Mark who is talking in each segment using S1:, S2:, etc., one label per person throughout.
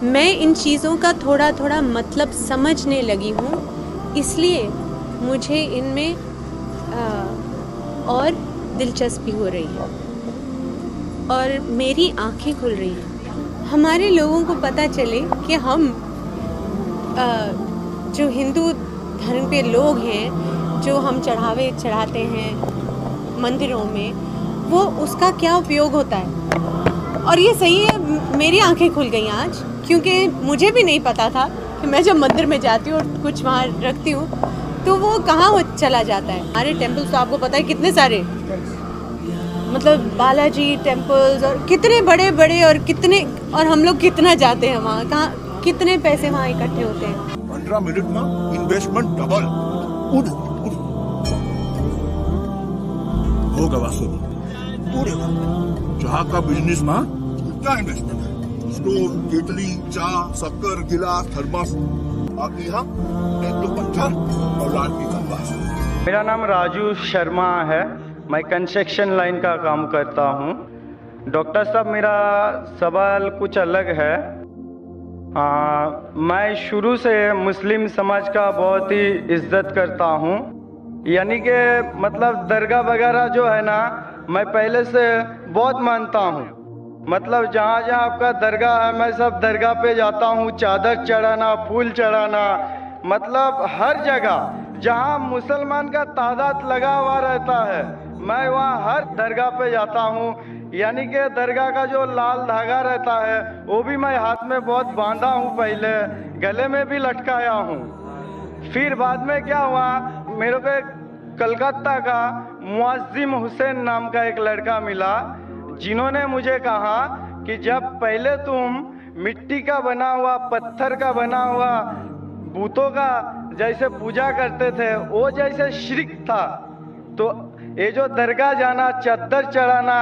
S1: میں ان چیزوں کا تھوڑا تھوڑا مطلب سمجھنے لگی ہوں، اس لیے مجھے ان میں اور دلچسپی ہو رہی ہے اور میری آنکھیں کھل رہی ہیں۔ ہمارے لوگوں کو پتہ چلے کہ ہم جو ہندو دھرم پہ لوگ ہیں، جو ہم چڑھاوے چڑھاتے ہیں مندروں میں، وہ اس کا کیا اپیوگ ہوتا ہے۔ اور یہ صحیح ہے، میری آنکھیں کھل گئیں آج، کیونکہ مجھے بھی نہیں پتا تھا کہ میں جب مندر میں جاتی ہوں اور کچھ وہاں رکھتی ہوں تو وہ کہاں چلا جاتا ہے۔ ہمارے ٹیمپلز تو آپ کو پتہ ہے کتنے سارے، مطلب بالا جی ٹیمپلز، اور کتنے بڑے بڑے، اور کتنے، اور ہم لوگ کتنا جاتے ہیں وہاں، کہاں کتنے پیسے وہاں اکٹھے ہوتے ہیں۔
S2: 15 منٹ میں انویسٹمنٹ ڈبل ہوگا واسو پورے چاہ کا بزنس میں کیا انویسٹمنٹ ہے؟ اسٹوو، کیٹلی، چاہ، شکر، گلاس، تھرمس، آپ یہاں 150 اور لال کی کنواس۔
S3: میرا نام راجو شرما ہے، میں کنسٹرکشن لائن کا کام کرتا ہوں۔ ڈاکٹر صاحب، میرا سوال کچھ الگ ہے۔ میں شروع سے مسلم سماج کا بہت ہی عزت کرتا ہوں، یعنی کہ مطلب درگاہ وغیرہ جو ہے نا، میں پہلے سے بہت مانتا ہوں۔ مطلب جہاں جہاں آپ کا درگاہ ہے میں سب درگاہ پہ جاتا ہوں، چادر چڑھانا، پھول چڑھانا، مطلب ہر جگہ جہاں مسلمان کا تعداد لگا ہوا رہتا ہے میں وہاں ہر درگاہ پہ جاتا ہوں۔ یعنی کہ درگاہ کا جو لال دھاگا رہتا ہے وہ بھی میں ہاتھ میں بہت باندھا ہوں، پہلے گلے میں بھی لٹکایا ہوں۔ پھر بعد میں کیا ہوا، میرے کو کلکتہ کا معظم حسین نام کا ایک لڑکا ملا، جنہوں نے مجھے کہا کہ جب پہلے تم مٹی کا بنا ہوا، پتھر کا بنا ہوا بتوں کا جیسے پوجا کرتے تھے، وہ جیسے شرک تھا، تو یہ جو درگاہ جانا، چادر چڑھانا،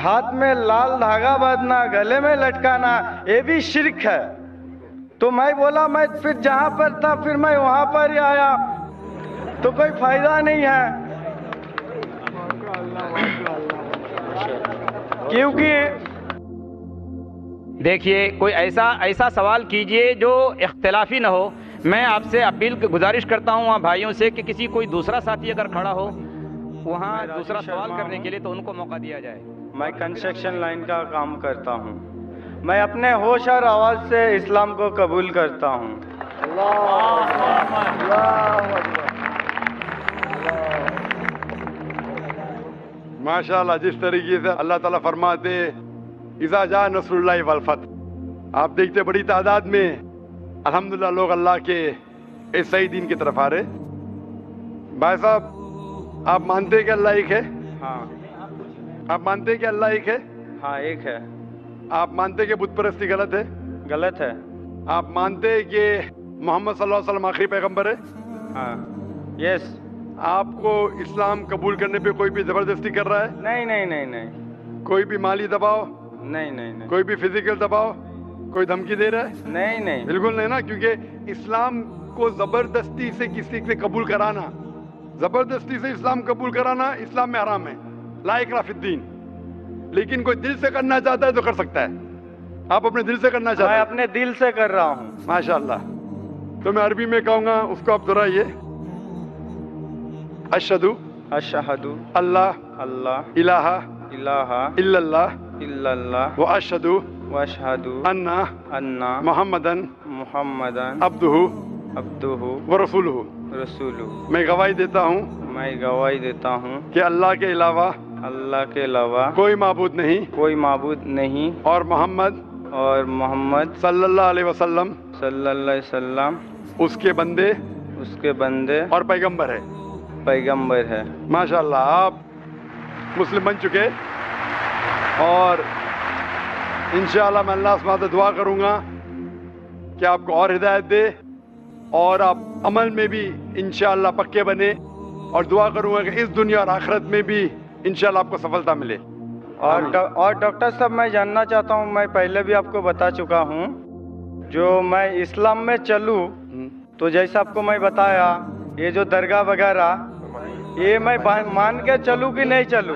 S3: ہاتھ میں لال دھاگا باندھنا، گلے میں لٹکانا، یہ بھی شرک ہے۔ تو میں بولا، میں پھر جہاں پر تھا پھر میں وہاں پر ہی آیا، تو کوئی فائدہ نہیں ہے، کیونکہ
S4: دیکھیے کوئی ایسا سوال کیجئے جو اختلافی نہ ہو۔ میں آپ سے گزارش کرتا ہوں وہاں بھائیوں سے کہ کسی کوئی دوسرا ساتھی اگر کھڑا ہو وہاں دوسرا سوال کرنے کے لیے تو ان کو موقع دیا جائے۔
S3: میں کنسٹرکشن لائن کا کام کرتا ہوں، میں اپنے ہوش اور آواز سے اسلام کو قبول کرتا ہوں۔
S5: ماشاءاللہ، جس طریقے سے اللہ تعالیٰ فرماتے اذا جاء نصر اللہ والفتح، آپ دیکھتے بڑی تعداد میں الحمدللہ لوگ اللہ کے اس صحیح دین کی طرف آ رہے۔ بھائی صاحب، آپ مانتے ہیں کہ اللہ ایک ہے؟
S3: ہاں۔
S5: آپ مانتے ہیں کہ اللہ ایک ہے؟
S3: ہاں، ایک ہے۔
S5: آپ مانتے ہیں کہ بت پرستی غلط ہے؟
S3: غلط ہے۔
S5: آپ مانتے ہیں کہ محمد صلی اللہ علیہ وسلم آخری پیغمبر ہے؟
S3: ہاں، یس۔
S5: آپ کو اسلام قبول کرنے پہ کوئی بھی زبردستی کر رہا ہے؟
S3: نہیں نہیں نہیں نہیں
S5: کوئی بھی مالی دباؤ؟
S3: نہیں نہیں نہیں
S5: کوئی بھی فزیکل دباؤ؟ کوئی دھمکی دے رہا ہے؟
S3: نہیں نہیں
S5: بالکل نہیں نا، کیونکہ اسلام کو زبردستی سے کسی سے قبول کرانا، زبردستی سے اسلام قبول کرانا اسلام میں حرام ہے، لا اکراہ فی الدین۔ لیکن کوئی دل سے کرنا چاہتا ہے تو کر سکتا ہے۔ آپ اپنے دل سے کرنا چاہتے
S3: میں
S5: ہیں؟
S3: اپنے دل سے کر رہا ہوں۔
S5: ماشاءاللہ۔ تو میں عربی میں کہوں گا، اس کو آپ دہرائیے۔ اشہدو
S3: اشہدو
S5: اللہ
S3: اللہ
S5: الہ
S3: الہ
S5: الا اللہ
S3: الا اللہ
S5: واشہدو
S3: واشہدو
S5: ان
S3: ان
S5: محمدن
S3: محمدن
S5: عبدہ
S3: عبدہ
S5: ورسولہ۔
S3: رسولہ۔
S5: میں گواہی دیتا ہوں
S3: میں گواہی دیتا ہوں
S5: کہ اللہ کے علاوہ
S3: اللہ کے علاوہ
S5: کوئی معبود نہیں،
S3: کوئی معبود نہیں،
S5: اور محمد
S3: اور محمد
S5: صلی اللہ علیہ وسلم
S3: صلی اللہ علیہ وسلم
S5: اس کے بندے
S3: اس کے بندے
S5: اور پیغمبر ہے۔
S3: پیغمبر ہے۔
S5: ماشاءاللہ، آپ مسلم بن چکے، اور انشاءاللہ میں اللہ سے دعا کروں گا کہ آپ کو اور ہدایت دے، اور آپ عمل میں بھی انشاءاللہ پکے بنے، اور دعا کروں گا کہ اس دنیا اور آخرت میں بھی انشاءاللہ آپ کو سفلتا ملے۔
S3: اور ڈاکٹر صاحب، میں جاننا چاہتا ہوں، میں پہلے بھی آپ کو بتا چکا ہوں، جو میں اسلام میں چلوں تو جیسا آپ کو میں بتایا، یہ جو درگاہ وغیرہ یہ میں مان کے چلوں کہ نہیں چلوں؟